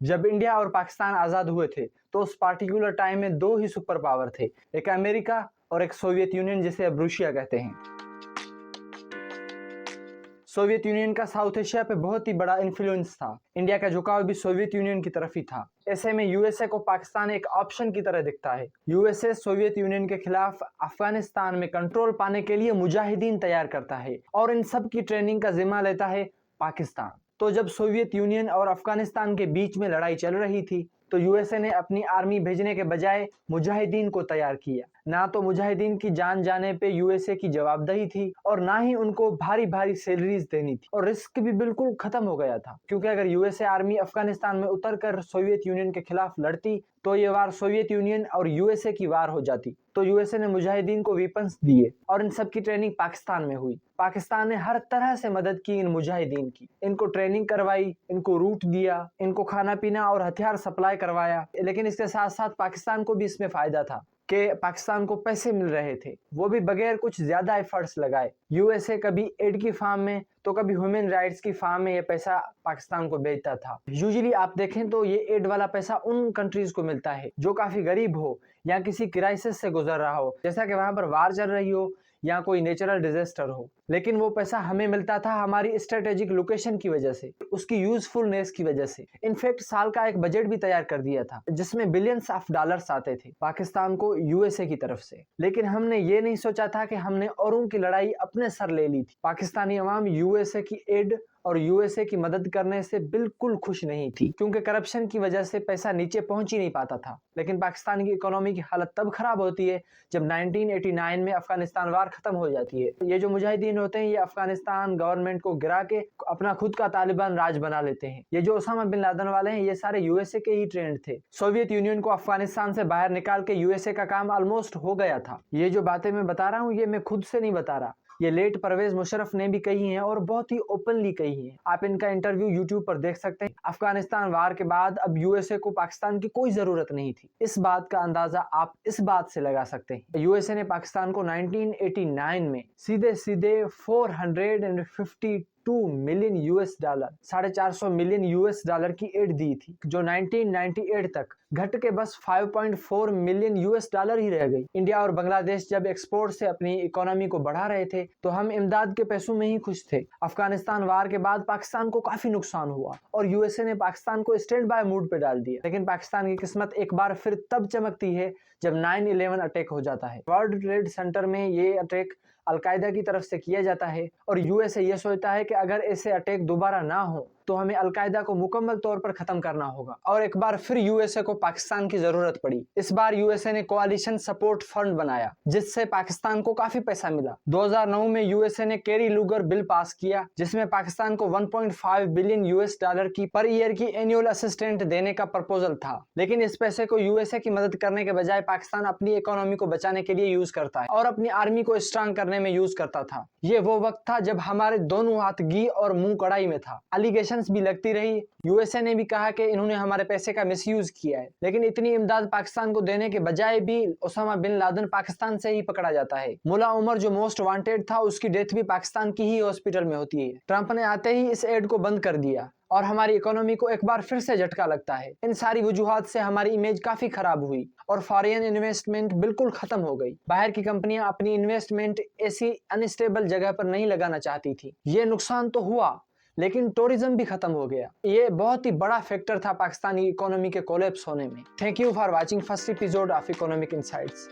जब इंडिया और पाकिस्तान आज़ाद हुए थे तो उस पार्टिकुलर टाइम में दो ही सुपर पावर थे, एक अमेरिका और एक सोवियत यूनियन, जिसे अब रूसिया कहते हैं। सोवियत यूनियन का साउथ एशिया पे बहुत ही बड़ा इन्फ्लुएंस था। इंडिया का झुकाव भी सोवियत यूनियन की तरफ ही था। ऐसे में यूएसए को पाकिस्तान एक ऑप्शन की तरह दिखता है। यूएसए सोवियत यूनियन के खिलाफ अफगानिस्तान में कंट्रोल पाने के लिए मुजाहिदीन तैयार करता है और इन सब की ट्रेनिंग का जिम्मा लेता है पाकिस्तान। तो जब सोवियत यूनियन और अफगानिस्तान के बीच में लड़ाई चल रही थी तो यूएसए ने अपनी आर्मी भेजने के बजाय मुजाहिदीन को तैयार किया। ना तो मुजाहिदीन की जान जाने पे यूएसए की जवाबदेही थी और ना ही उनको भारी भारी सैलरीज देनी थी, और रिस्क भी बिल्कुल खत्म हो गया था, क्योंकि अगर यूएसए आर्मी अफगानिस्तान में उतरकर सोवियत यूनियन के खिलाफ लड़ती तो ये वार सोवियत यूनियन और यूएसए की वार हो जाती। तो यूएसए ने मुजाहिदीन को वेपन्स दिए और इन सब की ट्रेनिंग पाकिस्तान में हुई। पाकिस्तान ने हर तरह से मदद की इन मुजाहिदीन की, इनको ट्रेनिंग करवाई, इनको रूट दिया, इनको खाना पीना और हथियार सप्लाई करवाया। लेकिन इसके साथ साथ पाकिस्तान को भी इसमें फायदा था कि पाकिस्तान को पैसे मिल रहे थे, वो भी बगैर कुछ ज्यादा एफर्ट्स लगाए। यूएसए कभी एड की फार्म में तो कभी ह्यूमन राइट्स की फार्म में ये पैसा पाकिस्तान को भेजता था। यूजुअली आप देखें तो ये एड वाला पैसा उन कंट्रीज को मिलता है जो काफी गरीब हो या किसी क्राइसिस से गुजर रहा हो, जैसा कि वहां पर वार चल रही हो या कोई नेचुरल डिजास्टर हो। लेकिन वो पैसा हमें मिलता था हमारी स्ट्रेटेजिक लोकेशन की वजह से, उसकी यूजफुलनेस की वजह से। इनफैक्ट साल का एक बजट भी तैयार कर दिया था जिसमें बिलियंस ऑफ डॉलर्स आते थे पाकिस्तान को यूएसए की तरफ से। लेकिन हमने ये नहीं सोचा था कि हमने औरों की लड़ाई अपने सर ले ली थी। पाकिस्तानी अवाम यूएसए की एड और यूएसए की मदद करने से बिल्कुल खुश नहीं थी, क्योंकि करप्शन की वजह से पैसा नीचे पहुंच ही नहीं पाता था। लेकिन पाकिस्तान की इकोनॉमी की हालत तब खराब होती है जब 1989 में अफगानिस्तान वार खत्म हो जाती है। ये जो मुजाहिदीन होते हैं ये अफगानिस्तान गवर्नमेंट को गिरा के अपना खुद का तालिबान राज बना लेते हैं। ये जो ओसामा बिन लादेन वाले हैं ये सारे यूएसए के ही ट्रेंड थे। सोवियत यूनियन को अफगानिस्तान से बाहर निकाल के यूएसए का काम ऑलमोस्ट हो गया था। ये जो बातें मैं बता रहा हूँ ये मैं खुद से नहीं बता रहा, ये लेट परवेज मुशर्रफ ने भी कही हैं और बहुत ही ओपनली कही हैं। आप इनका इंटरव्यू यूट्यूब पर देख सकते हैं। अफगानिस्तान वार के बाद अब यूएसए को पाकिस्तान की कोई जरूरत नहीं थी। इस बात का अंदाजा आप इस बात से लगा सकते हैं, यूएसए ने पाकिस्तान को 1989 में सीधे सीधे 452 million US dollar, 450 million US dollar की एड दी थी, जो 1998 तक घट के बस 5.4 मिलियन यूएस डॉलर ही रह गई। इंडिया और बांग्लादेश जब एक्सपोर्ट से अपनी इकोनॉमी को बढ़ा रहे थे तो हम इमदाद के पैसों में ही खुश थे। अफगानिस्तान वार के बाद पाकिस्तान को काफी नुकसान हुआ और यूएसए ने पाकिस्तान को स्टैंड बाय मूड पे डाल दिया। लेकिन पाकिस्तान की किस्मत एक बार फिर तब चमकती है जब 9/11 अटैक हो जाता है। वर्ल्ड ट्रेड सेंटर में ये अटैक अलकायदा की तरफ से किया जाता है और यूएसए ये सोचता है कि अगर ऐसे अटैक दोबारा ना हो तो हमें अलकायदा को मुकम्मल तौर पर खत्म करना होगा। और एक बार फिर यूएसए को पाकिस्तान की जरूरत पड़ी। इस बार यूएसए ने कोalition सपोर्ट फंड बनाया जिससे पाकिस्तान को काफी पैसा मिला। 2009 में यूएसए ने कैरी लूगर बिल पास किया जिसमें पाकिस्तान को 1.5 बिलियन यूएस डॉलर की पर ईयर की एनुअल असिस्टेंट देने का प्रपोजल था। लेकिन इस पैसे को यूएसए की मदद करने के बजाय पाकिस्तान अपनी इकोनॉमी को बचाने के लिए यूज करता है और अपनी आर्मी को स्ट्रांग करने में यूज करता था। ये वो वक्त था जब हमारे दोनों हाथ घी और मुंह कढ़ाई में था। एलिगेशन भी लगती रही। यूएसए ने भी कहा कि इन्होंने हमारे पैसे का मिसयूज किया है। लेकिन इतनी इमदाद पाकिस्तान को देने के बजाय भी ओसामा बिन लादेन पाकिस्तान से ही पकड़ा जाता है। मुल्ला उमर जो मोस्ट वांटेड था उसकी डेथ भी पाकिस्तान की ही हॉस्पिटल में होती है। ट्रंप ने आते ही इस एड को बंद कर दिया और हमारी इकोनॉमी को एक बार फिर से झटका लगता है। इन सारी वजूहात से हमारी इमेज काफी खराब हुई और फॉरेन इन्वेस्टमेंट बिल्कुल खत्म हो गई। बाहर की कंपनियां अपनी इन्वेस्टमेंट ऐसी अनस्टेबल जगह पर नहीं लगाना चाहती थी। ये नुकसान तो हुआ लेकिन टूरिज्म भी खत्म हो गया। ये बहुत ही बड़ा फैक्टर था पाकिस्तानी इकोनॉमी के कोलैप्स होने में। Thank you for watching first episode of economic insights.